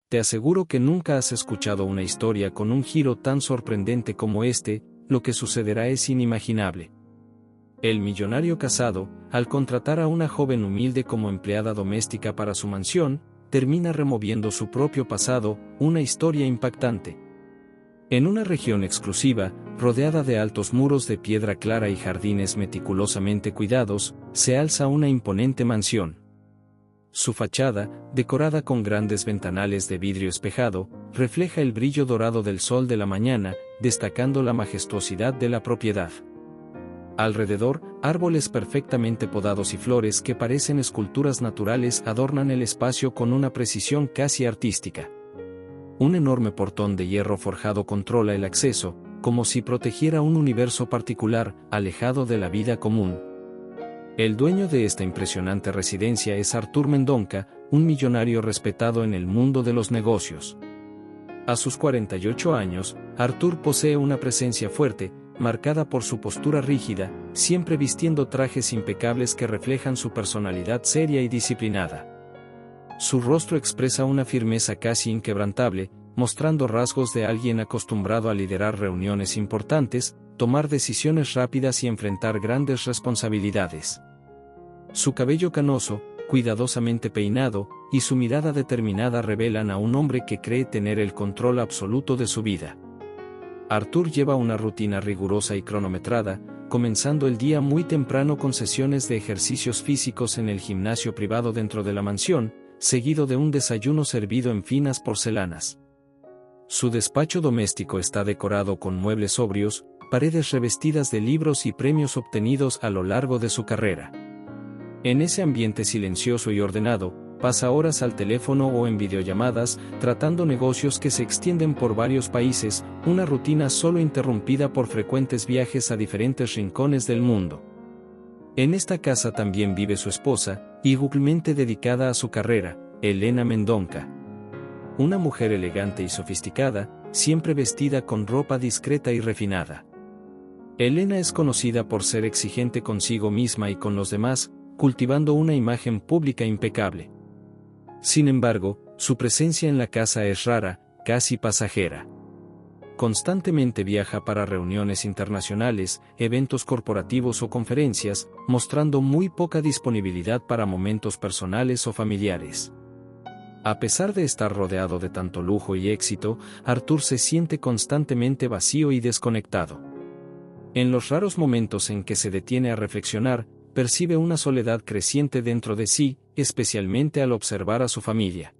Te aseguro que nunca has escuchado una historia con un giro tan sorprendente como este. Lo que sucederá es inimaginable. El millonario casado, al contratar a una joven humilde como empleada doméstica para su mansión, termina removiendo su propio pasado, una historia impactante. En una región exclusiva, rodeada de altos muros de piedra clara y jardines meticulosamente cuidados, se alza una imponente mansión. Su fachada, decorada con grandes ventanales de vidrio espejado, refleja el brillo dorado del sol de la mañana, destacando la majestuosidad de la propiedad. Alrededor, árboles perfectamente podados y flores que parecen esculturas naturales adornan el espacio con una precisión casi artística. Un enorme portón de hierro forjado controla el acceso, como si protegiera un universo particular, alejado de la vida común. El dueño de esta impresionante residencia es Artur Mendonca, un millonario respetado en el mundo de los negocios. A sus 48 años, Artur posee una presencia fuerte, marcada por su postura rígida, siempre vistiendo trajes impecables que reflejan su personalidad seria y disciplinada. Su rostro expresa una firmeza casi inquebrantable, mostrando rasgos de alguien acostumbrado a liderar reuniones importantes, tomar decisiones rápidas y enfrentar grandes responsabilidades. Su cabello canoso, cuidadosamente peinado, y su mirada determinada revelan a un hombre que cree tener el control absoluto de su vida. Artur lleva una rutina rigurosa y cronometrada, comenzando el día muy temprano con sesiones de ejercicios físicos en el gimnasio privado dentro de la mansión, seguido de un desayuno servido en finas porcelanas. Su despacho doméstico está decorado con muebles sobrios, paredes revestidas de libros y premios obtenidos a lo largo de su carrera. En ese ambiente silencioso y ordenado, pasa horas al teléfono o en videollamadas, tratando negocios que se extienden por varios países, una rutina solo interrumpida por frecuentes viajes a diferentes rincones del mundo. En esta casa también vive su esposa, igualmente dedicada a su carrera, Elena Mendonca. Una mujer elegante y sofisticada, siempre vestida con ropa discreta y refinada. Elena es conocida por ser exigente consigo misma y con los demás, cultivando una imagen pública impecable. Sin embargo, su presencia en la casa es rara, casi pasajera. Constantemente viaja para reuniones internacionales, eventos corporativos o conferencias, mostrando muy poca disponibilidad para momentos personales o familiares. A pesar de estar rodeado de tanto lujo y éxito, Artur se siente constantemente vacío y desconectado. En los raros momentos en que se detiene a reflexionar, percibe una soledad creciente dentro de sí, especialmente al observar a su familia.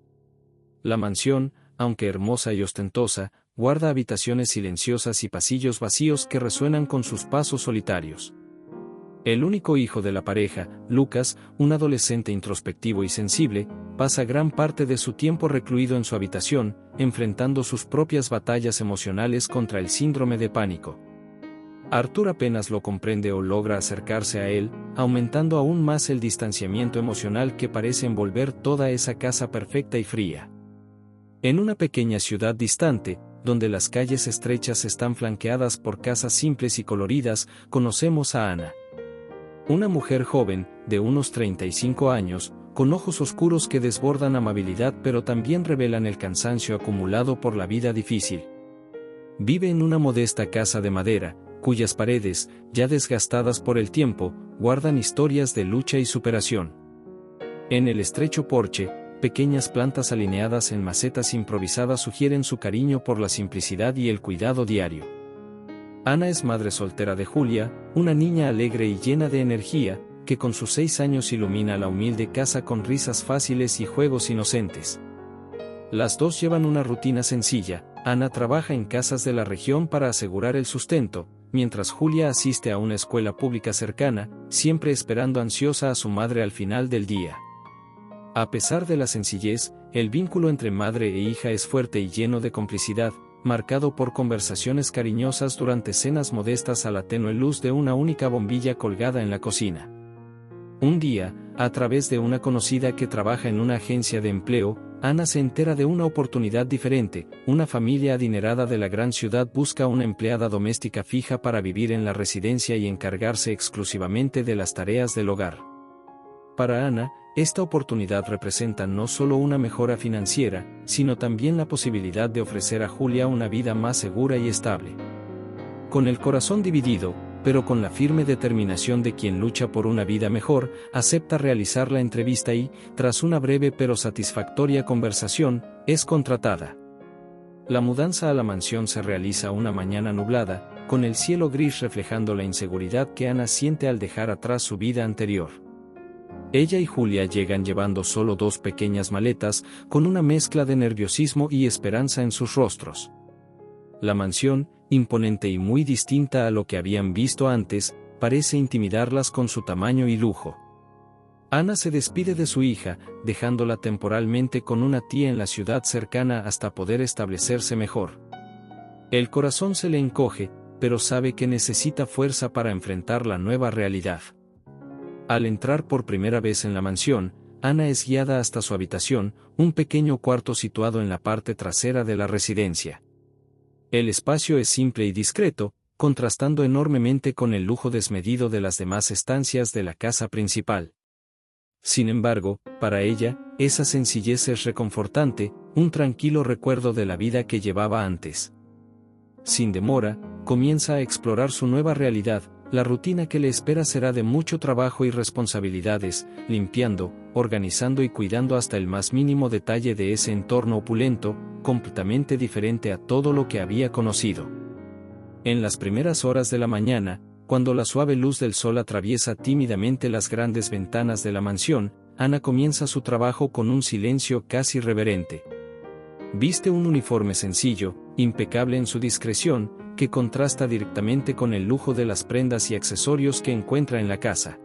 La mansión, aunque hermosa y ostentosa, guarda habitaciones silenciosas y pasillos vacíos que resuenan con sus pasos solitarios. El único hijo de la pareja, Lucas, un adolescente introspectivo y sensible, pasa gran parte de su tiempo recluido en su habitación, enfrentando sus propias batallas emocionales contra el síndrome de pánico. Artur apenas lo comprende o logra acercarse a él, aumentando aún más el distanciamiento emocional que parece envolver toda esa casa perfecta y fría. En una pequeña ciudad distante, donde las calles estrechas están flanqueadas por casas simples y coloridas, conocemos a Ana. Una mujer joven, de unos 35 años, con ojos oscuros que desbordan amabilidad pero también revelan el cansancio acumulado por la vida difícil. Vive en una modesta casa de madera, cuyas paredes, ya desgastadas por el tiempo, guardan historias de lucha y superación. En el estrecho porche, pequeñas plantas alineadas en macetas improvisadas sugieren su cariño por la simplicidad y el cuidado diario. Ana es madre soltera de Julia, una niña alegre y llena de energía, que con sus 6 años ilumina la humilde casa con risas fáciles y juegos inocentes. Las dos llevan una rutina sencilla. Ana trabaja en casas de la región para asegurar el sustento, mientras Julia asiste a una escuela pública cercana, siempre esperando ansiosa a su madre al final del día. A pesar de la sencillez, el vínculo entre madre e hija es fuerte y lleno de complicidad, marcado por conversaciones cariñosas durante cenas modestas a la tenue luz de una única bombilla colgada en la cocina. Un día, a través de una conocida que trabaja en una agencia de empleo, Ana se entera de una oportunidad diferente. Una familia adinerada de la gran ciudad busca una empleada doméstica fija para vivir en la residencia y encargarse exclusivamente de las tareas del hogar. Para Ana, Esta oportunidad representa no solo una mejora financiera, sino también la posibilidad de ofrecer a Julia una vida más segura y estable. Con el corazón dividido, pero con la firme determinación de quien lucha por una vida mejor, acepta realizar la entrevista y, tras una breve pero satisfactoria conversación, es contratada. La mudanza a la mansión se realiza una mañana nublada, con el cielo gris reflejando la inseguridad que Ana siente al dejar atrás su vida anterior. Ella y Julia llegan llevando solo 2 pequeñas maletas, con una mezcla de nerviosismo y esperanza en sus rostros. La mansión, imponente y muy distinta a lo que habían visto antes, parece intimidarlas con su tamaño y lujo. Ana se despide de su hija, dejándola temporalmente con una tía en la ciudad cercana hasta poder establecerse mejor. El corazón se le encoge, pero sabe que necesita fuerza para enfrentar la nueva realidad. Al entrar por primera vez en la mansión, Ana es guiada hasta su habitación, un pequeño cuarto situado en la parte trasera de la residencia. El espacio es simple y discreto, contrastando enormemente con el lujo desmedido de las demás estancias de la casa principal. Sin embargo, para ella, esa sencillez es reconfortante, un tranquilo recuerdo de la vida que llevaba antes. Sin demora, comienza a explorar su nueva realidad. La rutina que le espera será de mucho trabajo y responsabilidades, limpiando, organizando y cuidando hasta el más mínimo detalle de ese entorno opulento, completamente diferente a todo lo que había conocido. En las primeras horas de la mañana, cuando la suave luz del sol atraviesa tímidamente las grandes ventanas de la mansión, Ana comienza su trabajo con un silencio casi reverente. Viste un uniforme sencillo, impecable en su discreción, que contrasta directamente con el lujo de las prendas y accesorios que encuentra en la casa.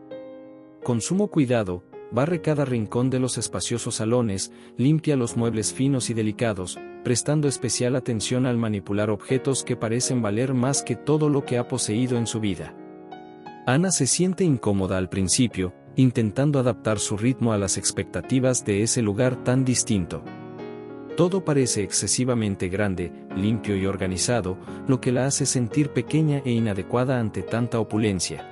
Con sumo cuidado, barre cada rincón de los espaciosos salones, limpia los muebles finos y delicados, prestando especial atención al manipular objetos que parecen valer más que todo lo que ha poseído en su vida. Ana se siente incómoda al principio, intentando adaptar su ritmo a las expectativas de ese lugar tan distinto. Todo parece excesivamente grande, limpio y organizado, lo que la hace sentir pequeña e inadecuada ante tanta opulencia.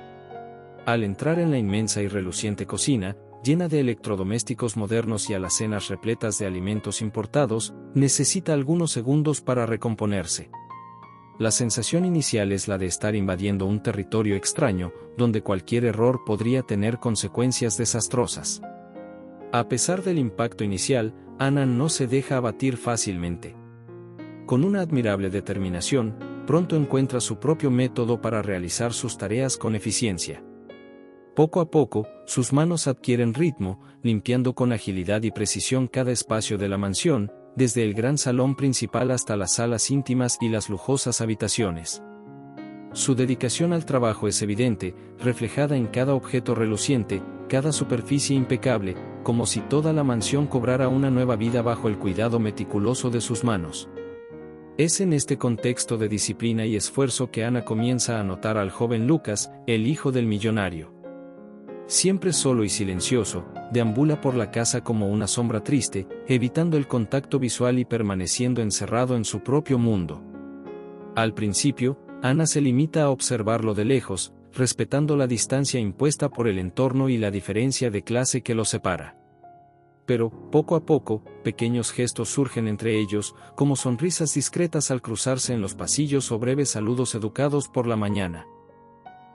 Al entrar en la inmensa y reluciente cocina, llena de electrodomésticos modernos y alacenas repletas de alimentos importados, necesita algunos segundos para recomponerse. La sensación inicial es la de estar invadiendo un territorio extraño, donde cualquier error podría tener consecuencias desastrosas. A pesar del impacto inicial, Ana no se deja abatir fácilmente. Con una admirable determinación, pronto encuentra su propio método para realizar sus tareas con eficiencia. Poco a poco, sus manos adquieren ritmo, limpiando con agilidad y precisión cada espacio de la mansión, desde el gran salón principal hasta las salas íntimas y las lujosas habitaciones. Su dedicación al trabajo es evidente, reflejada en cada objeto reluciente, cada superficie impecable, como si toda la mansión cobrara una nueva vida bajo el cuidado meticuloso de sus manos. Es en este contexto de disciplina y esfuerzo que Ana comienza a notar al joven Lucas, el hijo del millonario. Siempre solo y silencioso, deambula por la casa como una sombra triste, evitando el contacto visual y permaneciendo encerrado en su propio mundo. Al principio, Ana se limita a observarlo de lejos, respetando la distancia impuesta por el entorno y la diferencia de clase que lo separa. Pero, poco a poco, pequeños gestos surgen entre ellos, como sonrisas discretas al cruzarse en los pasillos o breves saludos educados por la mañana.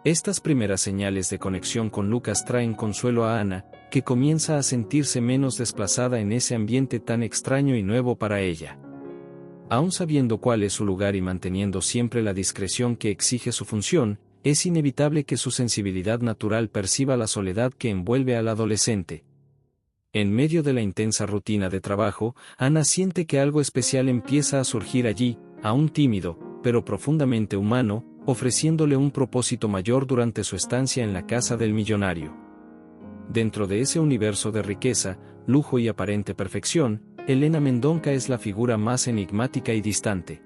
Estas primeras señales de conexión con Lucas traen consuelo a Ana, que comienza a sentirse menos desplazada en ese ambiente tan extraño y nuevo para ella. Aún sabiendo cuál es su lugar y manteniendo siempre la discreción que exige su función, es inevitable que su sensibilidad natural perciba la soledad que envuelve al adolescente. En medio de la intensa rutina de trabajo, Ana siente que algo especial empieza a surgir allí, aún tímido, pero profundamente humano, ofreciéndole un propósito mayor durante su estancia en la casa del millonario. Dentro de ese universo de riqueza, lujo y aparente perfección, Elena Mendonca es la figura más enigmática y distante.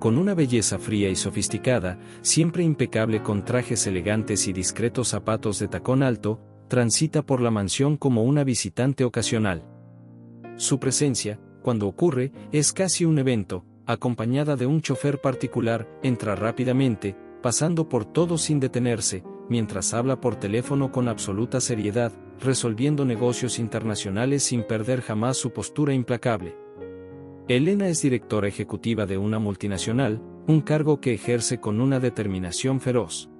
Con una belleza fría y sofisticada, siempre impecable con trajes elegantes y discretos zapatos de tacón alto, transita por la mansión como una visitante ocasional. Su presencia, cuando ocurre, es casi un evento, acompañada de un chofer particular, entra rápidamente, pasando por todo sin detenerse, mientras habla por teléfono con absoluta seriedad, resolviendo negocios internacionales sin perder jamás su postura implacable. Elena es directora ejecutiva de una multinacional, un cargo que ejerce con una determinación feroz.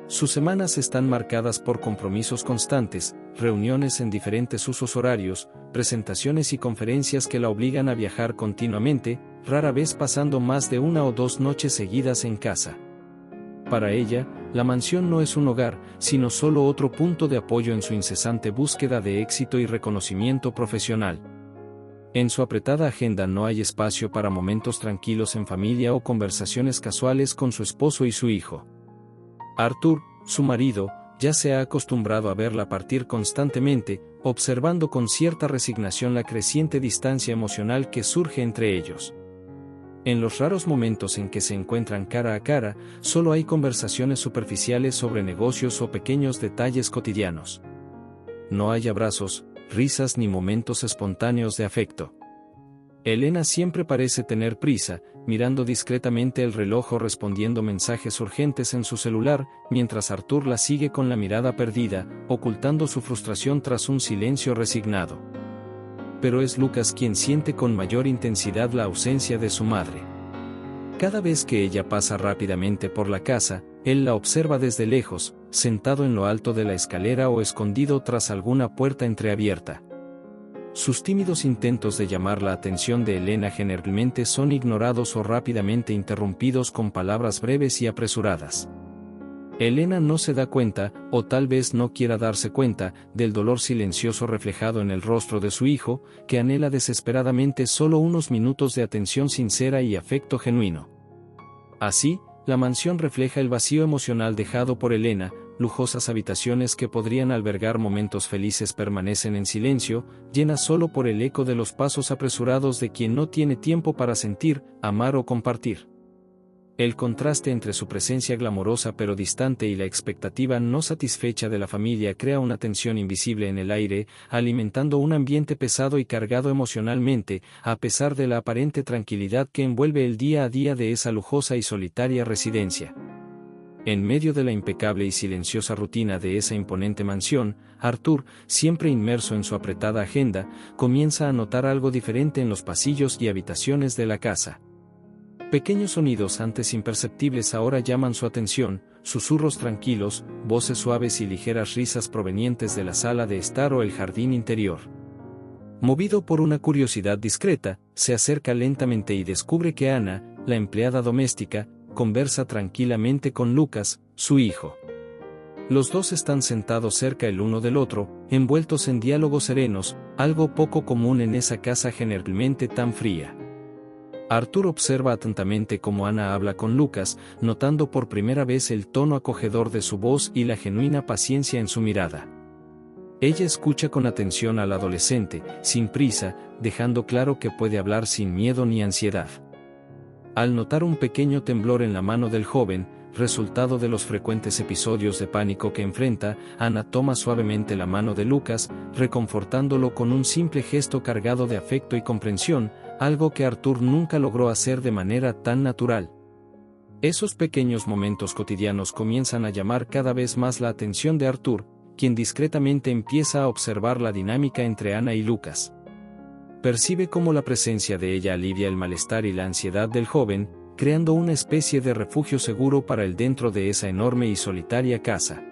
Sus semanas están marcadas por compromisos constantes, reuniones en diferentes usos horarios, presentaciones y conferencias que la obligan a viajar continuamente, rara vez pasando más de 1 o 2 noches seguidas en casa. Para ella, la mansión no es un hogar, sino solo otro punto de apoyo en su incesante búsqueda de éxito y reconocimiento profesional. En su apretada agenda no hay espacio para momentos tranquilos en familia o conversaciones casuales con su esposo y su hijo. Arthur, su marido, ya se ha acostumbrado a verla partir constantemente, observando con cierta resignación la creciente distancia emocional que surge entre ellos. En los raros momentos en que se encuentran cara a cara, solo hay conversaciones superficiales sobre negocios o pequeños detalles cotidianos. No hay abrazos, risas ni momentos espontáneos de afecto. Elena siempre parece tener prisa, mirando discretamente el reloj o respondiendo mensajes urgentes en su celular, mientras Arthur la sigue con la mirada perdida, ocultando su frustración tras un silencio resignado. Pero es Lucas quien siente con mayor intensidad la ausencia de su madre. Cada vez que ella pasa rápidamente por la casa, él la observa desde lejos, sentado en lo alto de la escalera o escondido tras alguna puerta entreabierta. Sus tímidos intentos de llamar la atención de Elena generalmente son ignorados o rápidamente interrumpidos con palabras breves y apresuradas. Elena no se da cuenta, o tal vez no quiera darse cuenta, del dolor silencioso reflejado en el rostro de su hijo, que anhela desesperadamente solo unos minutos de atención sincera y afecto genuino. Así, la mansión refleja el vacío emocional dejado por Elena. Lujosas habitaciones que podrían albergar momentos felices permanecen en silencio, llenas solo por el eco de los pasos apresurados de quien no tiene tiempo para sentir, amar o compartir. El contraste entre su presencia glamorosa pero distante y la expectativa no satisfecha de la familia crea una tensión invisible en el aire, alimentando un ambiente pesado y cargado emocionalmente, a pesar de la aparente tranquilidad que envuelve el día a día de esa lujosa y solitaria residencia. En medio de la impecable y silenciosa rutina de esa imponente mansión, Arthur, siempre inmerso en su apretada agenda, comienza a notar algo diferente en los pasillos y habitaciones de la casa. Pequeños sonidos antes imperceptibles ahora llaman su atención, susurros tranquilos, voces suaves y ligeras risas provenientes de la sala de estar o el jardín interior. Movido por una curiosidad discreta, se acerca lentamente y descubre que Ana, la empleada doméstica, conversa tranquilamente con Lucas, su hijo. Los dos están sentados cerca el uno del otro, envueltos en diálogos serenos, algo poco común en esa casa generalmente tan fría. Arthur observa atentamente cómo Ana habla con Lucas, notando por primera vez el tono acogedor de su voz y la genuina paciencia en su mirada. Ella escucha con atención al adolescente, sin prisa, dejando claro que puede hablar sin miedo ni ansiedad. Al notar un pequeño temblor en la mano del joven, resultado de los frecuentes episodios de pánico que enfrenta, Ana toma suavemente la mano de Lucas, reconfortándolo con un simple gesto cargado de afecto y comprensión, algo que Arthur nunca logró hacer de manera tan natural. Esos pequeños momentos cotidianos comienzan a llamar cada vez más la atención de Arthur, quien discretamente empieza a observar la dinámica entre Ana y Lucas. Percibe cómo la presencia de ella alivia el malestar y la ansiedad del joven, creando una especie de refugio seguro para él dentro de esa enorme y solitaria casa.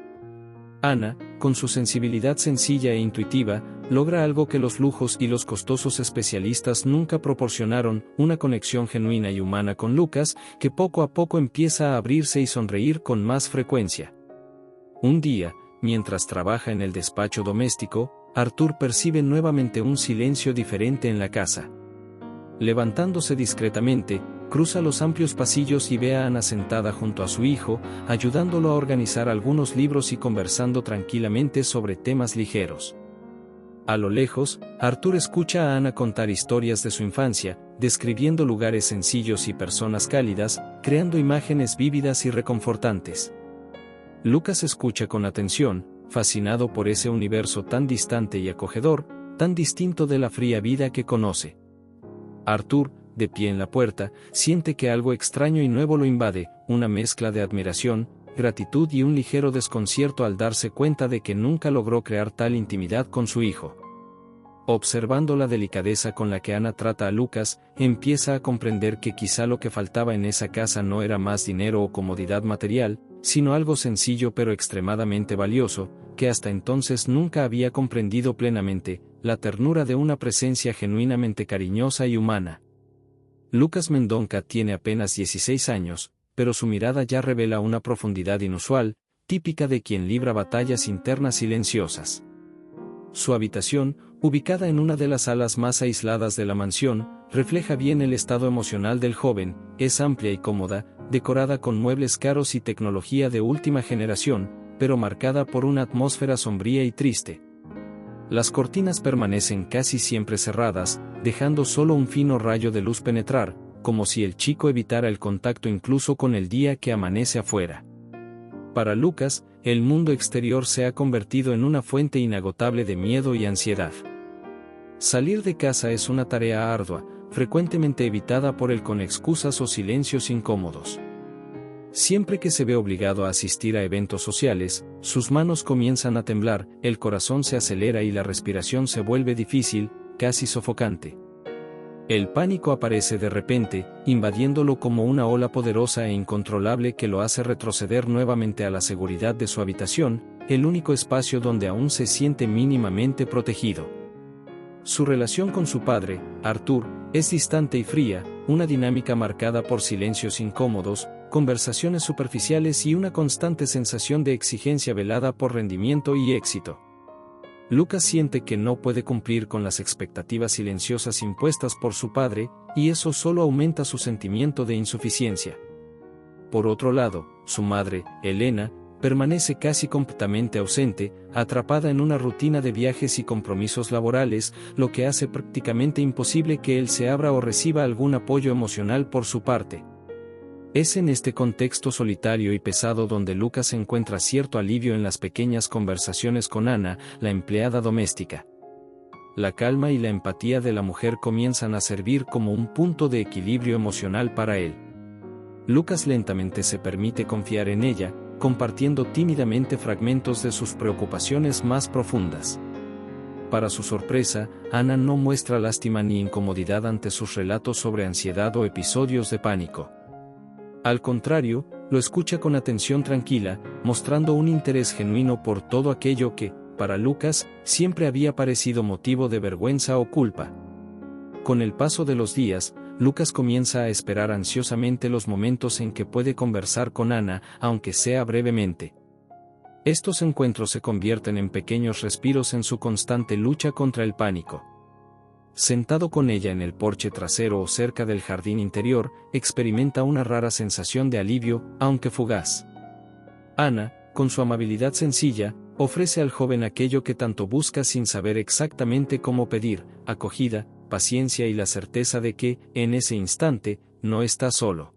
Ana, con su sensibilidad sencilla e intuitiva, logra algo que los lujos y los costosos especialistas nunca proporcionaron, una conexión genuina y humana con Lucas, que poco a poco empieza a abrirse y sonreír con más frecuencia. Un día, mientras trabaja en el despacho doméstico, Arthur percibe nuevamente un silencio diferente en la casa. Levantándose discretamente, cruza los amplios pasillos y ve a Ana sentada junto a su hijo, ayudándolo a organizar algunos libros y conversando tranquilamente sobre temas ligeros. A lo lejos, Arthur escucha a Ana contar historias de su infancia, describiendo lugares sencillos y personas cálidas, creando imágenes vívidas y reconfortantes. Lucas escucha con atención, fascinado por ese universo tan distante y acogedor, tan distinto de la fría vida que conoce. Arthur, de pie en la puerta, siente que algo extraño y nuevo lo invade, una mezcla de admiración, gratitud y un ligero desconcierto al darse cuenta de que nunca logró crear tal intimidad con su hijo. Observando la delicadeza con la que Ana trata a Lucas, empieza a comprender que quizá lo que faltaba en esa casa no era más dinero o comodidad material, sino algo sencillo pero extremadamente valioso, que hasta entonces nunca había comprendido plenamente: la ternura de una presencia genuinamente cariñosa y humana. Lucas Mendonca tiene apenas 16 años, pero su mirada ya revela una profundidad inusual, típica de quien libra batallas internas silenciosas. Su habitación, ubicada en una de las salas más aisladas de la mansión, refleja bien el estado emocional del joven. Es amplia y cómoda, decorada con muebles caros y tecnología de última generación, pero marcada por una atmósfera sombría y triste. Las cortinas permanecen casi siempre cerradas, dejando solo un fino rayo de luz penetrar, como si el chico evitara el contacto incluso con el día que amanece afuera. Para Lucas, el mundo exterior se ha convertido en una fuente inagotable de miedo y ansiedad. Salir de casa es una tarea ardua, frecuentemente evitada por él con excusas o silencios incómodos. Siempre que se ve obligado a asistir a eventos sociales, sus manos comienzan a temblar, el corazón se acelera y la respiración se vuelve difícil, casi sofocante. El pánico aparece de repente, invadiéndolo como una ola poderosa e incontrolable que lo hace retroceder nuevamente a la seguridad de su habitación, el único espacio donde aún se siente mínimamente protegido. Su relación con su padre, Arthur, es distante y fría, una dinámica marcada por silencios incómodos, conversaciones superficiales y una constante sensación de exigencia velada por rendimiento y éxito. Lucas siente que no puede cumplir con las expectativas silenciosas impuestas por su padre, y eso solo aumenta su sentimiento de insuficiencia. Por otro lado, su madre, Elena, permanece casi completamente ausente, atrapada en una rutina de viajes y compromisos laborales, lo que hace prácticamente imposible que él se abra o reciba algún apoyo emocional por su parte. Es en este contexto solitario y pesado donde Lucas encuentra cierto alivio en las pequeñas conversaciones con Ana, la empleada doméstica. La calma y la empatía de la mujer comienzan a servir como un punto de equilibrio emocional para él. Lucas lentamente se permite confiar en ella, compartiendo tímidamente fragmentos de sus preocupaciones más profundas. Para su sorpresa, Ana no muestra lástima ni incomodidad ante sus relatos sobre ansiedad o episodios de pánico. Al contrario, lo escucha con atención tranquila, mostrando un interés genuino por todo aquello que, para Lucas, siempre había parecido motivo de vergüenza o culpa. Con el paso de los días, Lucas comienza a esperar ansiosamente los momentos en que puede conversar con Ana, aunque sea brevemente. Estos encuentros se convierten en pequeños respiros en su constante lucha contra el pánico. Sentado con ella en el porche trasero o cerca del jardín interior, experimenta una rara sensación de alivio, aunque fugaz. Ana, con su amabilidad sencilla, ofrece al joven aquello que tanto busca sin saber exactamente cómo pedir: acogida, paciencia y la certeza de que, en ese instante, no está solo.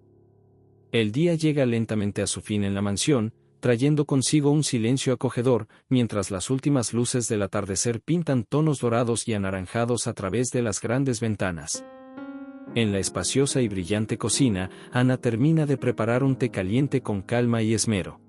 El día llega lentamente a su fin en la mansión, trayendo consigo un silencio acogedor, mientras las últimas luces del atardecer pintan tonos dorados y anaranjados a través de las grandes ventanas. En la espaciosa y brillante cocina, Ana termina de preparar un té caliente con calma y esmero.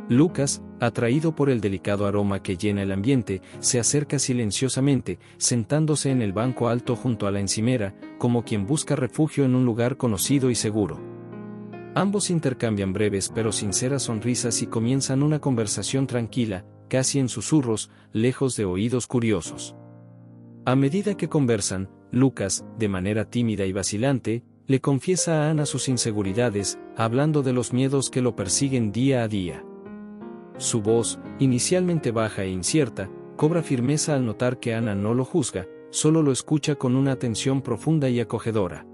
Lucas, atraído por el delicado aroma que llena el ambiente, se acerca silenciosamente, sentándose en el banco alto junto a la encimera, como quien busca refugio en un lugar conocido y seguro. Ambos intercambian breves pero sinceras sonrisas y comienzan una conversación tranquila, casi en susurros, lejos de oídos curiosos. A medida que conversan, Lucas, de manera tímida y vacilante, le confiesa a Ana sus inseguridades, hablando de los miedos que lo persiguen día a día. Su voz, inicialmente baja e incierta, cobra firmeza al notar que Ana no lo juzga, solo lo escucha con una atención profunda y acogedora.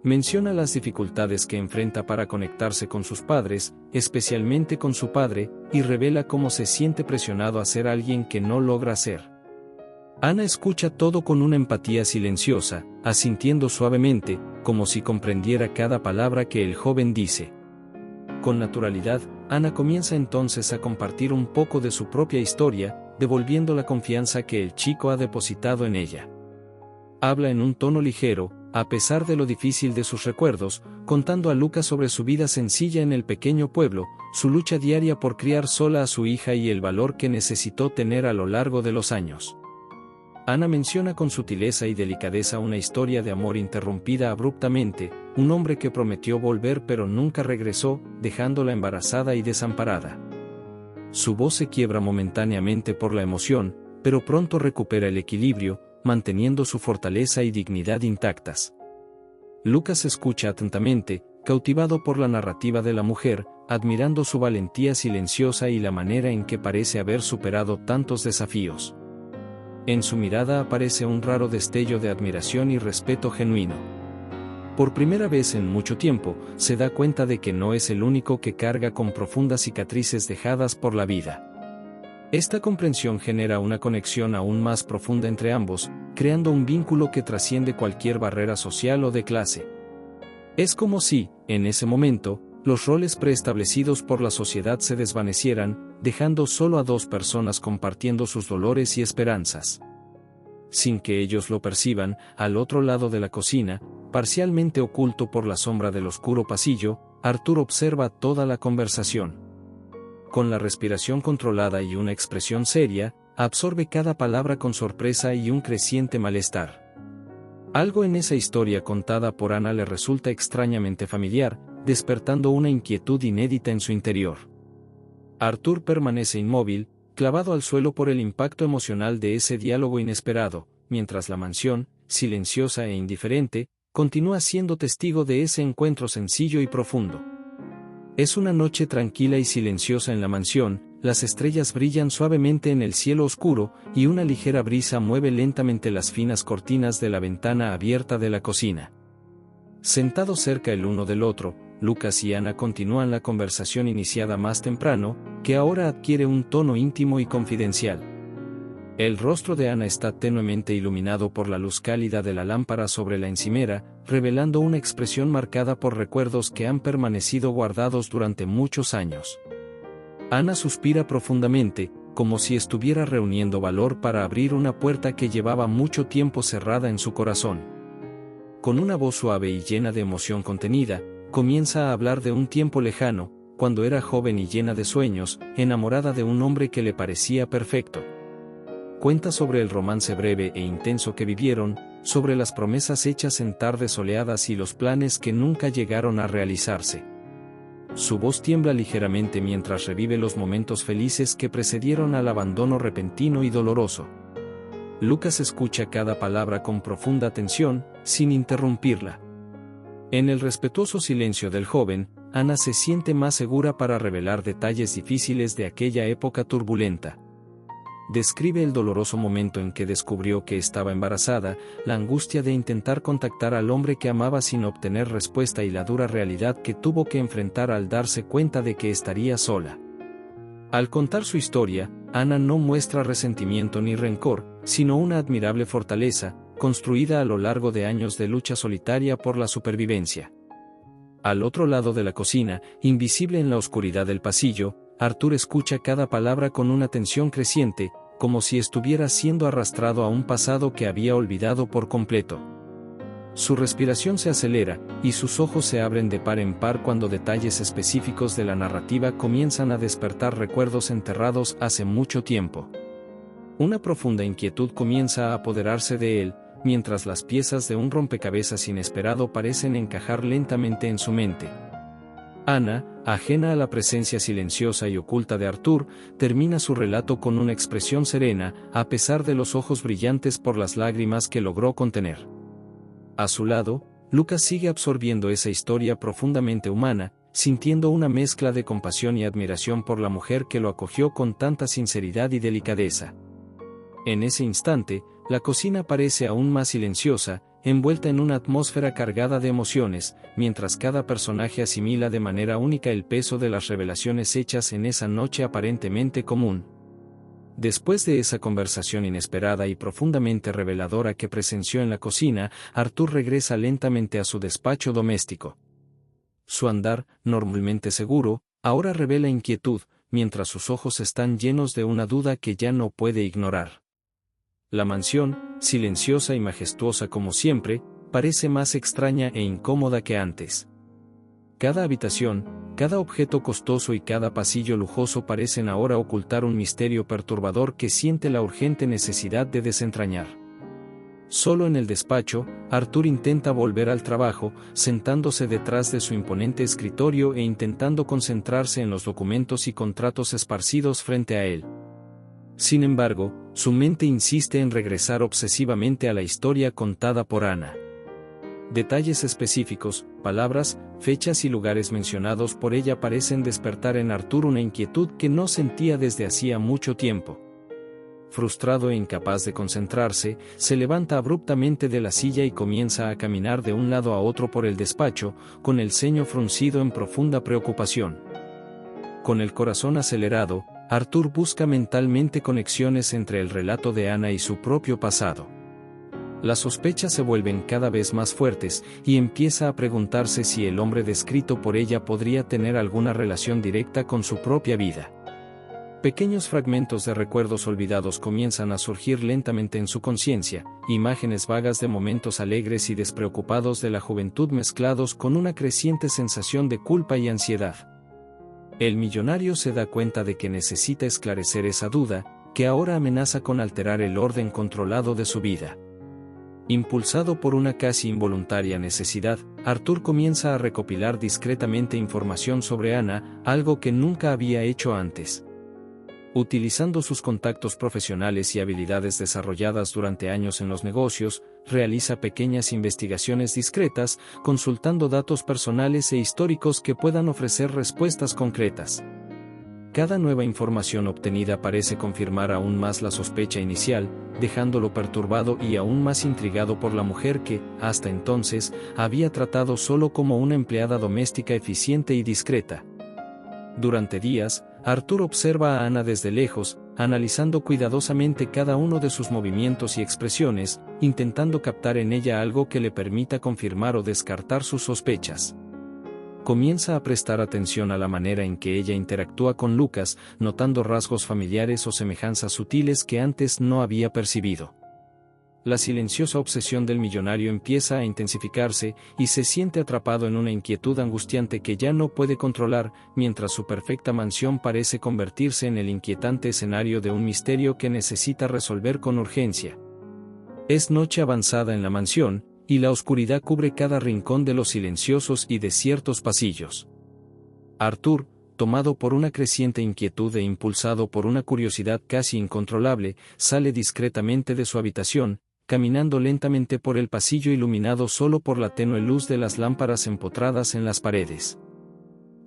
Menciona las dificultades que enfrenta para conectarse con sus padres, especialmente con su padre, y revela cómo se siente presionado a ser alguien que no logra ser. Ana escucha todo con una empatía silenciosa, asintiendo suavemente, como si comprendiera cada palabra que el joven dice. Con naturalidad, Ana comienza entonces a compartir un poco de su propia historia, devolviendo la confianza que el chico ha depositado en ella. Habla en un tono ligero, a pesar de lo difícil de sus recuerdos, contando a Lucas sobre su vida sencilla en el pequeño pueblo, su lucha diaria por criar sola a su hija y el valor que necesitó tener a lo largo de los años. Ana menciona con sutileza y delicadeza una historia de amor interrumpida abruptamente, un hombre que prometió volver pero nunca regresó, dejándola embarazada y desamparada. Su voz se quiebra momentáneamente por la emoción, pero pronto recupera el equilibrio, manteniendo su fortaleza y dignidad intactas. Lucas escucha atentamente, cautivado por la narrativa de la mujer, admirando su valentía silenciosa y la manera en que parece haber superado tantos desafíos. En su mirada aparece un raro destello de admiración y respeto genuino. Por primera vez en mucho tiempo, se da cuenta de que no es el único que carga con profundas cicatrices dejadas por la vida. Esta comprensión genera una conexión aún más profunda entre ambos, creando un vínculo que trasciende cualquier barrera social o de clase. Es como si, en ese momento, los roles preestablecidos por la sociedad se desvanecieran, dejando solo a dos personas compartiendo sus dolores y esperanzas. Sin que ellos lo perciban, al otro lado de la cocina, parcialmente oculto por la sombra del oscuro pasillo, Arthur observa toda la conversación. Con la respiración controlada y una expresión seria, absorbe cada palabra con sorpresa y un creciente malestar. Algo en esa historia contada por Ana le resulta extrañamente familiar, despertando una inquietud inédita en su interior. Arthur permanece inmóvil, clavado al suelo por el impacto emocional de ese diálogo inesperado, mientras la mansión, silenciosa e indiferente, continúa siendo testigo de ese encuentro sencillo y profundo. Es una noche tranquila y silenciosa en la mansión, las estrellas brillan suavemente en el cielo oscuro, y una ligera brisa mueve lentamente las finas cortinas de la ventana abierta de la cocina. Sentados cerca el uno del otro, Lucas y Ana continúan la conversación iniciada más temprano, que ahora adquiere un tono íntimo y confidencial. El rostro de Ana está tenuemente iluminado por la luz cálida de la lámpara sobre la encimera, revelando una expresión marcada por recuerdos que han permanecido guardados durante muchos años. Ana suspira profundamente, como si estuviera reuniendo valor para abrir una puerta que llevaba mucho tiempo cerrada en su corazón. Con una voz suave y llena de emoción contenida, comienza a hablar de un tiempo lejano, cuando era joven y llena de sueños, enamorada de un hombre que le parecía perfecto. Cuenta sobre el romance breve e intenso que vivieron, sobre las promesas hechas en tardes soleadas y los planes que nunca llegaron a realizarse. Su voz tiembla ligeramente mientras revive los momentos felices que precedieron al abandono repentino y doloroso. Lucas escucha cada palabra con profunda atención, sin interrumpirla. En el respetuoso silencio del joven, Ana se siente más segura para revelar detalles difíciles de aquella época turbulenta. Describe el doloroso momento en que descubrió que estaba embarazada, la angustia de intentar contactar al hombre que amaba sin obtener respuesta y la dura realidad que tuvo que enfrentar al darse cuenta de que estaría sola. Al contar su historia, Ana no muestra resentimiento ni rencor, sino una admirable fortaleza, construida a lo largo de años de lucha solitaria por la supervivencia. Al otro lado de la cocina, invisible en la oscuridad del pasillo, Arthur escucha cada palabra con una tensión creciente, como si estuviera siendo arrastrado a un pasado que había olvidado por completo. Su respiración se acelera, y sus ojos se abren de par en par cuando detalles específicos de la narrativa comienzan a despertar recuerdos enterrados hace mucho tiempo. Una profunda inquietud comienza a apoderarse de él, mientras las piezas de un rompecabezas inesperado parecen encajar lentamente en su mente. Ana, ajena a la presencia silenciosa y oculta de Arthur, termina su relato con una expresión serena, a pesar de los ojos brillantes por las lágrimas que logró contener. A su lado, Lucas sigue absorbiendo esa historia profundamente humana, sintiendo una mezcla de compasión y admiración por la mujer que lo acogió con tanta sinceridad y delicadeza. En ese instante, la cocina parece aún más silenciosa, envuelta en una atmósfera cargada de emociones, mientras cada personaje asimila de manera única el peso de las revelaciones hechas en esa noche aparentemente común. Después de esa conversación inesperada y profundamente reveladora que presenció en la cocina, Arthur regresa lentamente a su despacho doméstico. Su andar, normalmente seguro, ahora revela inquietud, mientras sus ojos están llenos de una duda que ya no puede ignorar. La mansión, silenciosa y majestuosa como siempre, parece más extraña e incómoda que antes. Cada habitación, cada objeto costoso y cada pasillo lujoso parecen ahora ocultar un misterio perturbador que siente la urgente necesidad de desentrañar. Solo en el despacho, Arthur intenta volver al trabajo, sentándose detrás de su imponente escritorio e intentando concentrarse en los documentos y contratos esparcidos frente a él. Sin embargo, su mente insiste en regresar obsesivamente a la historia contada por Anna. Detalles específicos, palabras, fechas y lugares mencionados por ella parecen despertar en Arthur una inquietud que no sentía desde hacía mucho tiempo. Frustrado e incapaz de concentrarse, se levanta abruptamente de la silla y comienza a caminar de un lado a otro por el despacho, con el ceño fruncido en profunda preocupación. Con el corazón acelerado, Arthur busca mentalmente conexiones entre el relato de Anna y su propio pasado. Las sospechas se vuelven cada vez más fuertes, y empieza a preguntarse si el hombre descrito por ella podría tener alguna relación directa con su propia vida. Pequeños fragmentos de recuerdos olvidados comienzan a surgir lentamente en su conciencia, imágenes vagas de momentos alegres y despreocupados de la juventud mezclados con una creciente sensación de culpa y ansiedad. El millonario se da cuenta de que necesita esclarecer esa duda, que ahora amenaza con alterar el orden controlado de su vida. Impulsado por una casi involuntaria necesidad, Arthur comienza a recopilar discretamente información sobre Anna, algo que nunca había hecho antes. Utilizando sus contactos profesionales y habilidades desarrolladas durante años en los negocios, realiza pequeñas investigaciones discretas, consultando datos personales e históricos que puedan ofrecer respuestas concretas. Cada nueva información obtenida parece confirmar aún más la sospecha inicial, dejándolo perturbado y aún más intrigado por la mujer que, hasta entonces, había tratado solo como una empleada doméstica eficiente y discreta. Durante días, Arthur observa a Anna desde lejos, analizando cuidadosamente cada uno de sus movimientos y expresiones, intentando captar en ella algo que le permita confirmar o descartar sus sospechas. Comienza a prestar atención a la manera en que ella interactúa con Lucas, notando rasgos familiares o semejanzas sutiles que antes no había percibido. La silenciosa obsesión del millonario empieza a intensificarse y se siente atrapado en una inquietud angustiante que ya no puede controlar, mientras su perfecta mansión parece convertirse en el inquietante escenario de un misterio que necesita resolver con urgencia. Es noche avanzada en la mansión, y la oscuridad cubre cada rincón de los silenciosos y desiertos pasillos. Arthur, tomado por una creciente inquietud e impulsado por una curiosidad casi incontrolable, sale discretamente de su habitación, caminando lentamente por el pasillo iluminado solo por la tenue luz de las lámparas empotradas en las paredes.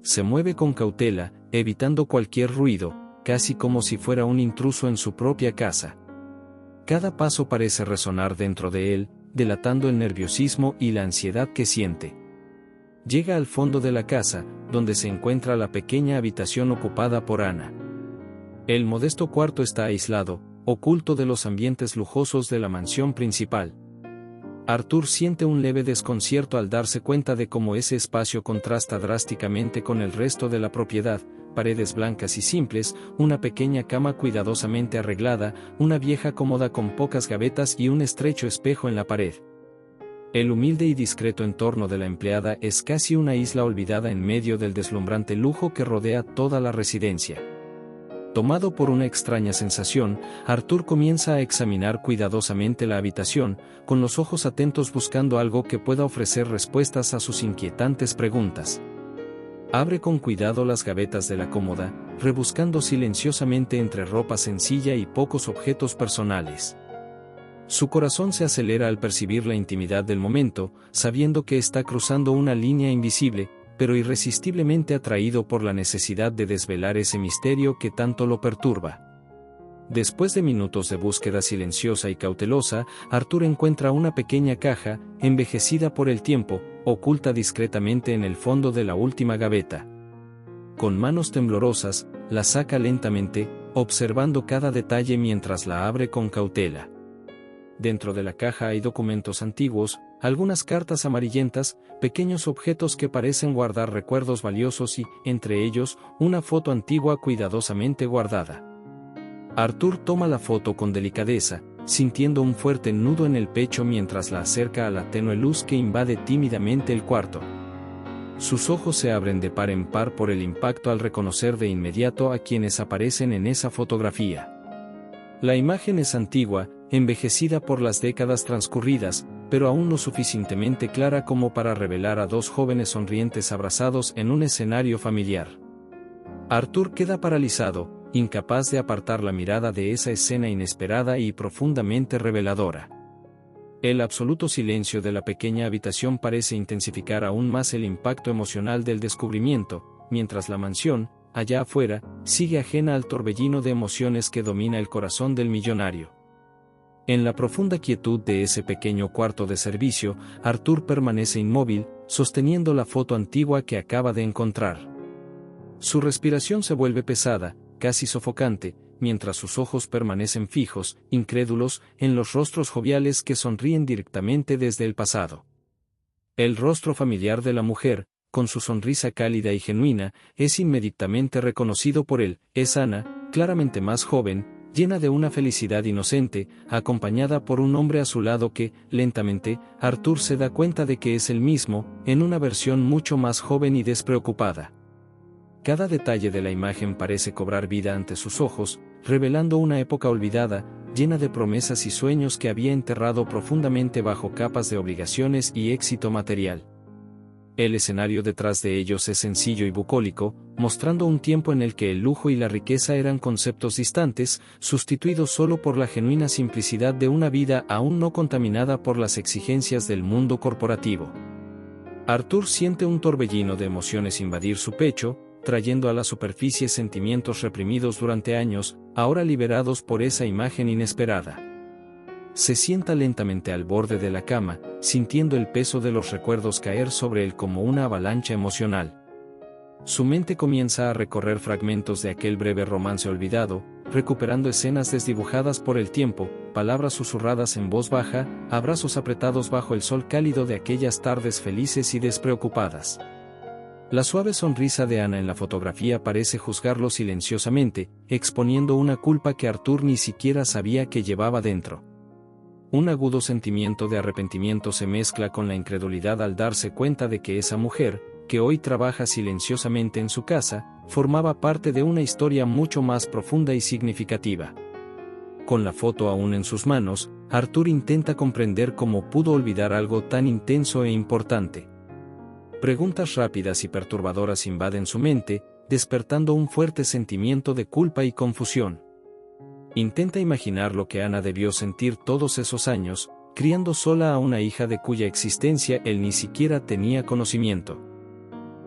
Se mueve con cautela, evitando cualquier ruido, casi como si fuera un intruso en su propia casa. Cada paso parece resonar dentro de él, delatando el nerviosismo y la ansiedad que siente. Llega al fondo de la casa, donde se encuentra la pequeña habitación ocupada por Anna. El modesto cuarto está aislado, oculto de los ambientes lujosos de la mansión principal. Arthur siente un leve desconcierto al darse cuenta de cómo ese espacio contrasta drásticamente con el resto de la propiedad: paredes blancas y simples, una pequeña cama cuidadosamente arreglada, una vieja cómoda con pocas gavetas y un estrecho espejo en la pared. El humilde y discreto entorno de la empleada es casi una isla olvidada en medio del deslumbrante lujo que rodea toda la residencia. Tomado por una extraña sensación, Arthur comienza a examinar cuidadosamente la habitación, con los ojos atentos buscando algo que pueda ofrecer respuestas a sus inquietantes preguntas. Abre con cuidado las gavetas de la cómoda, rebuscando silenciosamente entre ropa sencilla y pocos objetos personales. Su corazón se acelera al percibir la intimidad del momento, sabiendo que está cruzando una línea invisible, pero irresistiblemente atraído por la necesidad de desvelar ese misterio que tanto lo perturba. Después de minutos de búsqueda silenciosa y cautelosa, Arthur encuentra una pequeña caja, envejecida por el tiempo, oculta discretamente en el fondo de la última gaveta. Con manos temblorosas, la saca lentamente, observando cada detalle mientras la abre con cautela. Dentro de la caja hay documentos antiguos, algunas cartas amarillentas, pequeños objetos que parecen guardar recuerdos valiosos y, entre ellos, una foto antigua cuidadosamente guardada. Arthur toma la foto con delicadeza, sintiendo un fuerte nudo en el pecho mientras la acerca a la tenue luz que invade tímidamente el cuarto. Sus ojos se abren de par en par por el impacto al reconocer de inmediato a quienes aparecen en esa fotografía. La imagen es antigua, envejecida por las décadas transcurridas, pero aún lo suficientemente clara como para revelar a dos jóvenes sonrientes abrazados en un escenario familiar. Arthur queda paralizado, incapaz de apartar la mirada de esa escena inesperada y profundamente reveladora. El absoluto silencio de la pequeña habitación parece intensificar aún más el impacto emocional del descubrimiento, mientras la mansión, allá afuera, sigue ajena al torbellino de emociones que domina el corazón del millonario. En la profunda quietud de ese pequeño cuarto de servicio, Arthur permanece inmóvil, sosteniendo la foto antigua que acaba de encontrar. Su respiración se vuelve pesada, casi sofocante, mientras sus ojos permanecen fijos, incrédulos, en los rostros joviales que sonríen directamente desde el pasado. El rostro familiar de la mujer, con su sonrisa cálida y genuina, es inmediatamente reconocido por él. Es Anna, claramente más joven, llena de una felicidad inocente, acompañada por un hombre a su lado que, lentamente, Arthur se da cuenta de que es el mismo, en una versión mucho más joven y despreocupada. Cada detalle de la imagen parece cobrar vida ante sus ojos, revelando una época olvidada, llena de promesas y sueños que había enterrado profundamente bajo capas de obligaciones y éxito material. El escenario detrás de ellos es sencillo y bucólico, mostrando un tiempo en el que el lujo y la riqueza eran conceptos distantes, sustituidos solo por la genuina simplicidad de una vida aún no contaminada por las exigencias del mundo corporativo. Arthur siente un torbellino de emociones invadir su pecho, trayendo a la superficie sentimientos reprimidos durante años, ahora liberados por esa imagen inesperada. Se sienta lentamente al borde de la cama, sintiendo el peso de los recuerdos caer sobre él como una avalancha emocional. Su mente comienza a recorrer fragmentos de aquel breve romance olvidado, recuperando escenas desdibujadas por el tiempo, palabras susurradas en voz baja, abrazos apretados bajo el sol cálido de aquellas tardes felices y despreocupadas. La suave sonrisa de Anna en la fotografía parece juzgarlo silenciosamente, exponiendo una culpa que Arthur ni siquiera sabía que llevaba dentro. Un agudo sentimiento de arrepentimiento se mezcla con la incredulidad al darse cuenta de que esa mujer, que hoy trabaja silenciosamente en su casa, formaba parte de una historia mucho más profunda y significativa. Con la foto aún en sus manos, Arthur intenta comprender cómo pudo olvidar algo tan intenso e importante. Preguntas rápidas y perturbadoras invaden su mente, despertando un fuerte sentimiento de culpa y confusión. Intenta imaginar lo que Anna debió sentir todos esos años, criando sola a una hija de cuya existencia él ni siquiera tenía conocimiento.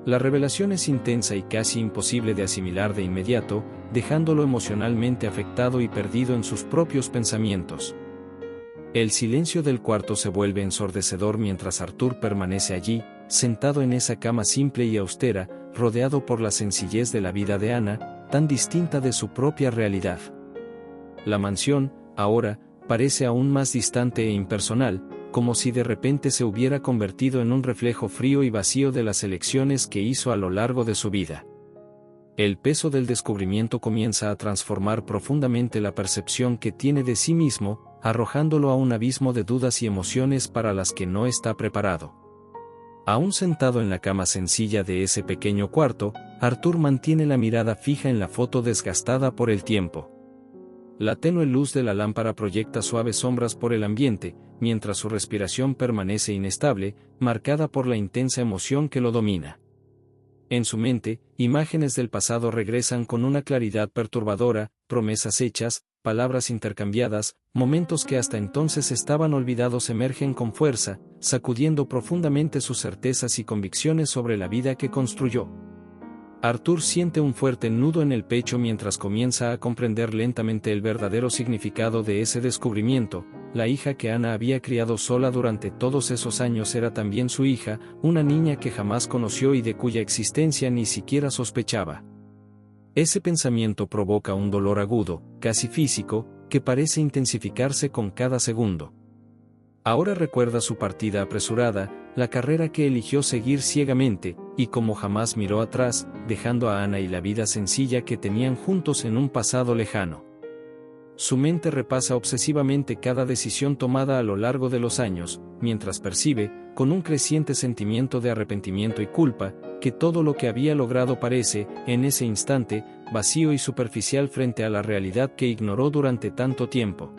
La revelación es intensa y casi imposible de asimilar de inmediato, dejándolo emocionalmente afectado y perdido en sus propios pensamientos. El silencio del cuarto se vuelve ensordecedor mientras Arthur permanece allí, sentado en esa cama simple y austera, rodeado por la sencillez de la vida de Anna, tan distinta de su propia realidad. La mansión, ahora, parece aún más distante e impersonal, como si de repente se hubiera convertido en un reflejo frío y vacío de las elecciones que hizo a lo largo de su vida. El peso del descubrimiento comienza a transformar profundamente la percepción que tiene de sí mismo, arrojándolo a un abismo de dudas y emociones para las que no está preparado. Aún sentado en la cama sencilla de ese pequeño cuarto, Arthur mantiene la mirada fija en la foto desgastada por el tiempo. La tenue luz de la lámpara proyecta suaves sombras por el ambiente, mientras su respiración permanece inestable, marcada por la intensa emoción que lo domina. En su mente, imágenes del pasado regresan con una claridad perturbadora, promesas hechas, palabras intercambiadas, momentos que hasta entonces estaban olvidados emergen con fuerza, sacudiendo profundamente sus certezas y convicciones sobre la vida que construyó. Arthur siente un fuerte nudo en el pecho mientras comienza a comprender lentamente el verdadero significado de ese descubrimiento. La hija que Anna había criado sola durante todos esos años era también su hija, una niña que jamás conoció y de cuya existencia ni siquiera sospechaba. Ese pensamiento provoca un dolor agudo, casi físico, que parece intensificarse con cada segundo. Ahora recuerda su partida apresurada, la carrera que eligió seguir ciegamente, y como jamás miró atrás, dejando a Anna y la vida sencilla que tenían juntos en un pasado lejano. Su mente repasa obsesivamente cada decisión tomada a lo largo de los años, mientras percibe, con un creciente sentimiento de arrepentimiento y culpa, que todo lo que había logrado parece, en ese instante, vacío y superficial frente a la realidad que ignoró durante tanto tiempo.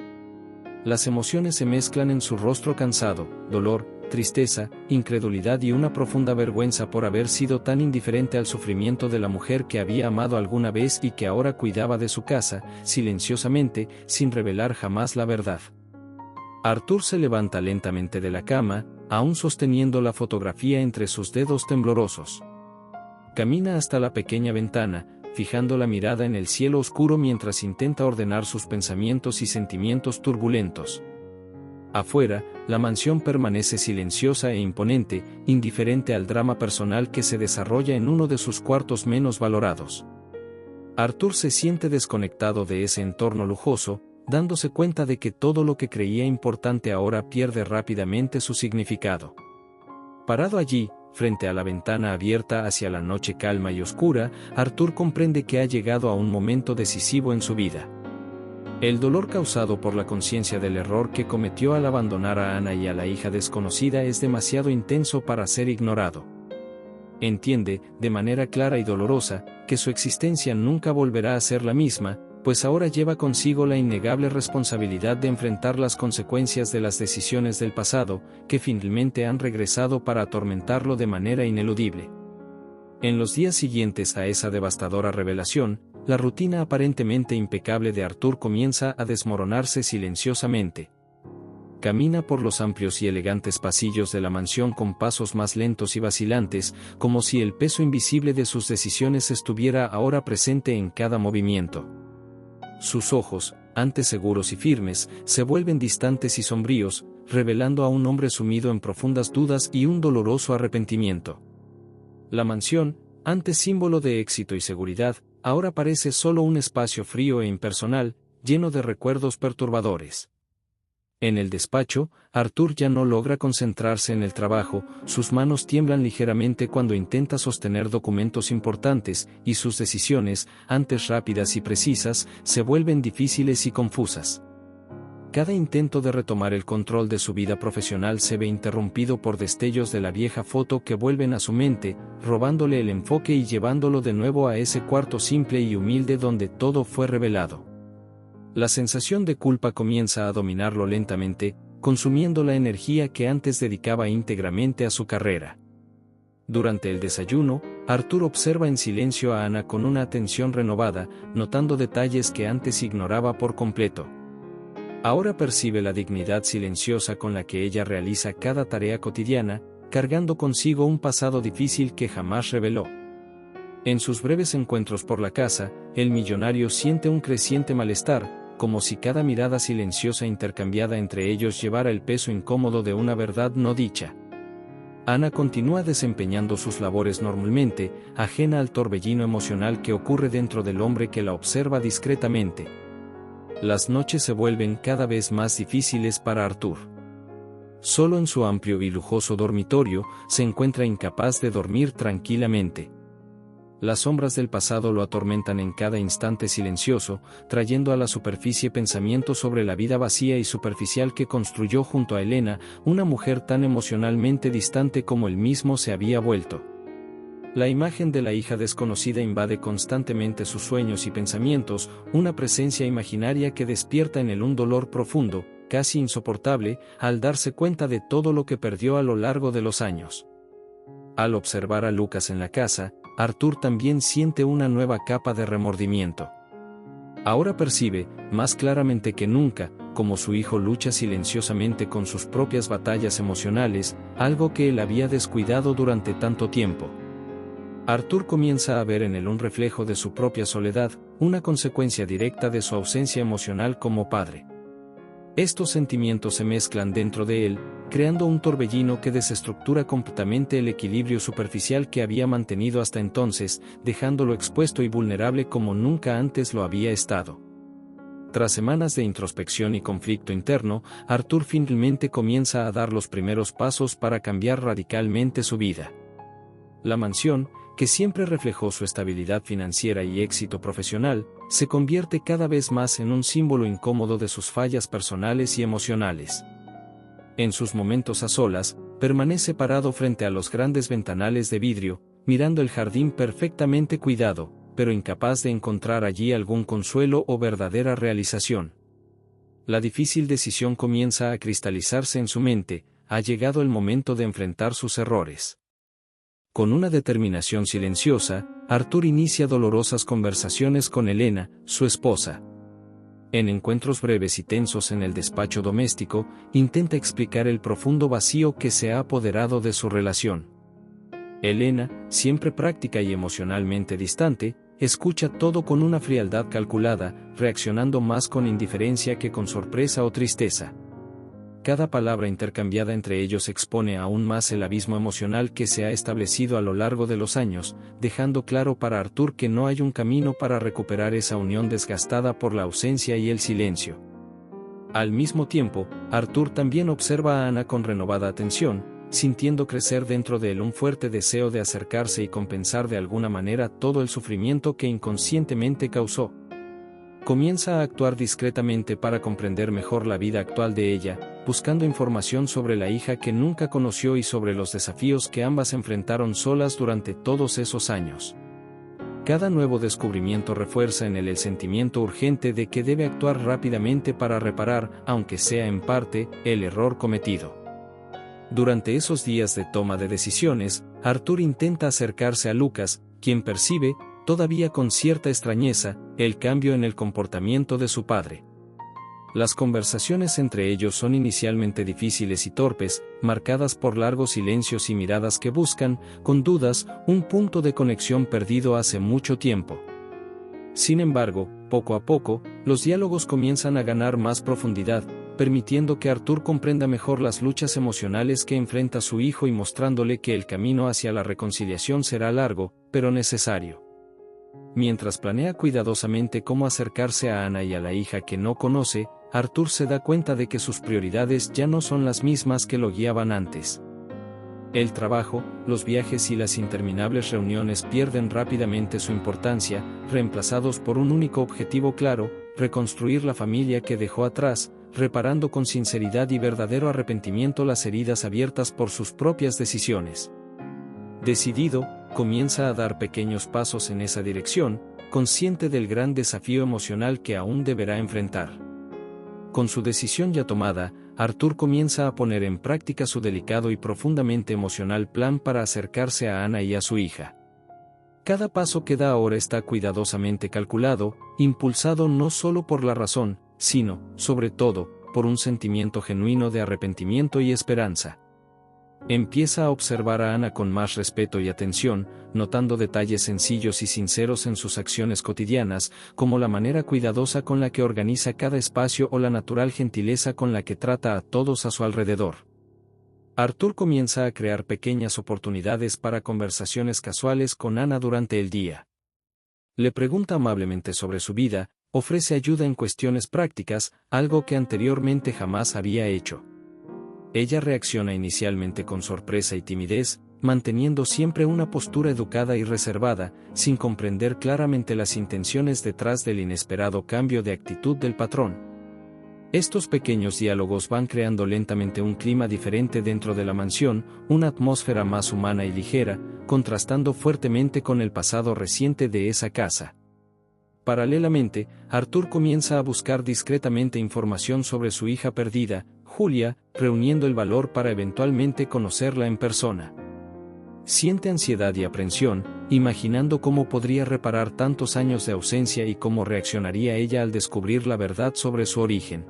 Las emociones se mezclan en su rostro cansado: dolor, tristeza, incredulidad y una profunda vergüenza por haber sido tan indiferente al sufrimiento de la mujer que había amado alguna vez y que ahora cuidaba de su casa, silenciosamente, sin revelar jamás la verdad. Arthur se levanta lentamente de la cama, aún sosteniendo la fotografía entre sus dedos temblorosos. Camina hasta la pequeña ventana, fijando la mirada en el cielo oscuro mientras intenta ordenar sus pensamientos y sentimientos turbulentos. Afuera, la mansión permanece silenciosa e imponente, indiferente al drama personal que se desarrolla en uno de sus cuartos menos valorados. Arthur se siente desconectado de ese entorno lujoso, dándose cuenta de que todo lo que creía importante ahora pierde rápidamente su significado. Parado allí, frente a la ventana abierta hacia la noche calma y oscura, Arthur comprende que ha llegado a un momento decisivo en su vida. El dolor causado por la conciencia del error que cometió al abandonar a Ana y a la hija desconocida es demasiado intenso para ser ignorado. Entiende, de manera clara y dolorosa, que su existencia nunca volverá a ser la misma, pues ahora lleva consigo la innegable responsabilidad de enfrentar las consecuencias de las decisiones del pasado, que finalmente han regresado para atormentarlo de manera ineludible. En los días siguientes a esa devastadora revelación, la rutina aparentemente impecable de Arthur comienza a desmoronarse silenciosamente. Camina por los amplios y elegantes pasillos de la mansión con pasos más lentos y vacilantes, como si el peso invisible de sus decisiones estuviera ahora presente en cada movimiento. Sus ojos, antes seguros y firmes, se vuelven distantes y sombríos, revelando a un hombre sumido en profundas dudas y un doloroso arrepentimiento. La mansión, antes símbolo de éxito y seguridad, ahora parece solo un espacio frío e impersonal, lleno de recuerdos perturbadores. En el despacho, Arthur ya no logra concentrarse en el trabajo, sus manos tiemblan ligeramente cuando intenta sostener documentos importantes, y sus decisiones, antes rápidas y precisas, se vuelven difíciles y confusas. Cada intento de retomar el control de su vida profesional se ve interrumpido por destellos de la vieja foto que vuelven a su mente, robándole el enfoque y llevándolo de nuevo a ese cuarto simple y humilde donde todo fue revelado. La sensación de culpa comienza a dominarlo lentamente, consumiendo la energía que antes dedicaba íntegramente a su carrera. Durante el desayuno, Arthur observa en silencio a Ana con una atención renovada, notando detalles que antes ignoraba por completo. Ahora percibe la dignidad silenciosa con la que ella realiza cada tarea cotidiana, cargando consigo un pasado difícil que jamás reveló. En sus breves encuentros por la casa, el millonario siente un creciente malestar, como si cada mirada silenciosa intercambiada entre ellos llevara el peso incómodo de una verdad no dicha. Ana continúa desempeñando sus labores normalmente, ajena al torbellino emocional que ocurre dentro del hombre que la observa discretamente. Las noches se vuelven cada vez más difíciles para Arthur. Solo en su amplio y lujoso dormitorio, se encuentra incapaz de dormir tranquilamente. Las sombras del pasado lo atormentan en cada instante silencioso, trayendo a la superficie pensamientos sobre la vida vacía y superficial que construyó junto a Elena, una mujer tan emocionalmente distante como él mismo se había vuelto. La imagen de la hija desconocida invade constantemente sus sueños y pensamientos, una presencia imaginaria que despierta en él un dolor profundo, casi insoportable, al darse cuenta de todo lo que perdió a lo largo de los años. Al observar a Lucas en la casa, Arthur también siente una nueva capa de remordimiento. Ahora percibe, más claramente que nunca, cómo su hijo lucha silenciosamente con sus propias batallas emocionales, algo que él había descuidado durante tanto tiempo. Arthur comienza a ver en él un reflejo de su propia soledad, una consecuencia directa de su ausencia emocional como padre. Estos sentimientos se mezclan dentro de él, creando un torbellino que desestructura completamente el equilibrio superficial que había mantenido hasta entonces, dejándolo expuesto y vulnerable como nunca antes lo había estado. Tras semanas de introspección y conflicto interno, Arthur finalmente comienza a dar los primeros pasos para cambiar radicalmente su vida. La mansión, que siempre reflejó su estabilidad financiera y éxito profesional, se convierte cada vez más en un símbolo incómodo de sus fallas personales y emocionales. En sus momentos a solas, permanece parado frente a los grandes ventanales de vidrio, mirando el jardín perfectamente cuidado, pero incapaz de encontrar allí algún consuelo o verdadera realización. La difícil decisión comienza a cristalizarse en su mente, ha llegado el momento de enfrentar sus errores. Con una determinación silenciosa, Arthur inicia dolorosas conversaciones con Elena, su esposa. En encuentros breves y tensos en el despacho doméstico, intenta explicar el profundo vacío que se ha apoderado de su relación. Elena, siempre práctica y emocionalmente distante, escucha todo con una frialdad calculada, reaccionando más con indiferencia que con sorpresa o tristeza. Cada palabra intercambiada entre ellos expone aún más el abismo emocional que se ha establecido a lo largo de los años, dejando claro para Arthur que no hay un camino para recuperar esa unión desgastada por la ausencia y el silencio. Al mismo tiempo, Arthur también observa a Ana con renovada atención, sintiendo crecer dentro de él un fuerte deseo de acercarse y compensar de alguna manera todo el sufrimiento que inconscientemente causó. Comienza a actuar discretamente para comprender mejor la vida actual de ella, buscando información sobre la hija que nunca conoció y sobre los desafíos que ambas enfrentaron solas durante todos esos años. Cada nuevo descubrimiento refuerza en él el sentimiento urgente de que debe actuar rápidamente para reparar, aunque sea en parte, el error cometido. Durante esos días de toma de decisiones, Arthur intenta acercarse a Lucas, quien percibe, todavía con cierta extrañeza, el cambio en el comportamiento de su padre. Las conversaciones entre ellos son inicialmente difíciles y torpes, marcadas por largos silencios y miradas que buscan, con dudas, un punto de conexión perdido hace mucho tiempo. Sin embargo, poco a poco, los diálogos comienzan a ganar más profundidad, permitiendo que Arthur comprenda mejor las luchas emocionales que enfrenta su hijo y mostrándole que el camino hacia la reconciliación será largo, pero necesario. Mientras planea cuidadosamente cómo acercarse a Ana y a la hija que no conoce, Arthur se da cuenta de que sus prioridades ya no son las mismas que lo guiaban antes. El trabajo, los viajes y las interminables reuniones pierden rápidamente su importancia, reemplazados por un único objetivo claro: reconstruir la familia que dejó atrás, reparando con sinceridad y verdadero arrepentimiento las heridas abiertas por sus propias decisiones. Decidido, comienza a dar pequeños pasos en esa dirección, consciente del gran desafío emocional que aún deberá enfrentar. Con su decisión ya tomada, Arthur comienza a poner en práctica su delicado y profundamente emocional plan para acercarse a Ana y a su hija. Cada paso que da ahora está cuidadosamente calculado, impulsado no solo por la razón, sino, sobre todo, por un sentimiento genuino de arrepentimiento y esperanza. Empieza a observar a Ana con más respeto y atención, notando detalles sencillos y sinceros en sus acciones cotidianas, como la manera cuidadosa con la que organiza cada espacio o la natural gentileza con la que trata a todos a su alrededor. Arthur comienza a crear pequeñas oportunidades para conversaciones casuales con Ana durante el día. Le pregunta amablemente sobre su vida, ofrece ayuda en cuestiones prácticas, algo que anteriormente jamás había hecho. Ella reacciona inicialmente con sorpresa y timidez, manteniendo siempre una postura educada y reservada, sin comprender claramente las intenciones detrás del inesperado cambio de actitud del patrón. Estos pequeños diálogos van creando lentamente un clima diferente dentro de la mansión, una atmósfera más humana y ligera, contrastando fuertemente con el pasado reciente de esa casa. Paralelamente, Arthur comienza a buscar discretamente información sobre su hija perdida, Julia, reuniendo el valor para eventualmente conocerla en persona. Siente ansiedad y aprensión, imaginando cómo podría reparar tantos años de ausencia y cómo reaccionaría ella al descubrir la verdad sobre su origen.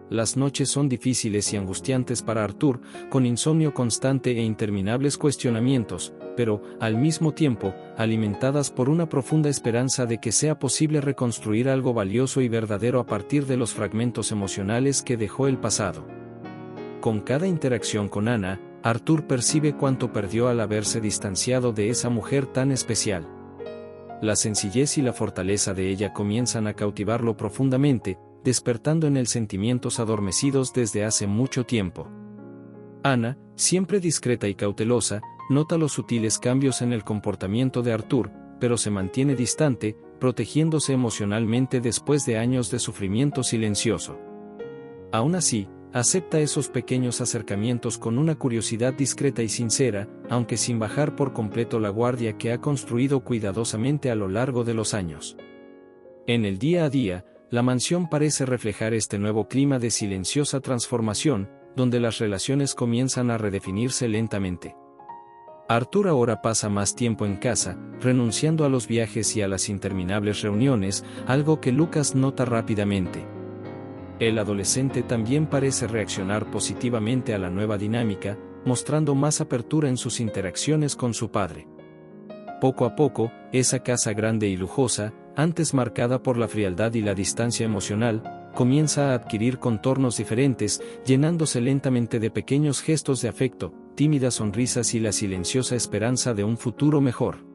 Las noches son difíciles y angustiantes para Arthur, con insomnio constante e interminables cuestionamientos, pero, al mismo tiempo, alimentadas por una profunda esperanza de que sea posible reconstruir algo valioso y verdadero a partir de los fragmentos emocionales que dejó el pasado. Con cada interacción con Ana, Arthur percibe cuánto perdió al haberse distanciado de esa mujer tan especial. La sencillez y la fortaleza de ella comienzan a cautivarlo profundamente, despertando en él sentimientos adormecidos desde hace mucho tiempo. Ana, siempre discreta y cautelosa, nota los sutiles cambios en el comportamiento de Arthur, pero se mantiene distante, protegiéndose emocionalmente después de años de sufrimiento silencioso. Aún así, acepta esos pequeños acercamientos con una curiosidad discreta y sincera, aunque sin bajar por completo la guardia que ha construido cuidadosamente a lo largo de los años. En el día a día, la mansión parece reflejar este nuevo clima de silenciosa transformación, donde las relaciones comienzan a redefinirse lentamente. Arthur ahora pasa más tiempo en casa, renunciando a los viajes y a las interminables reuniones, algo que Lucas nota rápidamente. El adolescente también parece reaccionar positivamente a la nueva dinámica, mostrando más apertura en sus interacciones con su padre. Poco a poco, esa casa grande y lujosa, antes marcada por la frialdad y la distancia emocional, comienza a adquirir contornos diferentes, llenándose lentamente de pequeños gestos de afecto, tímidas sonrisas y la silenciosa esperanza de un futuro mejor.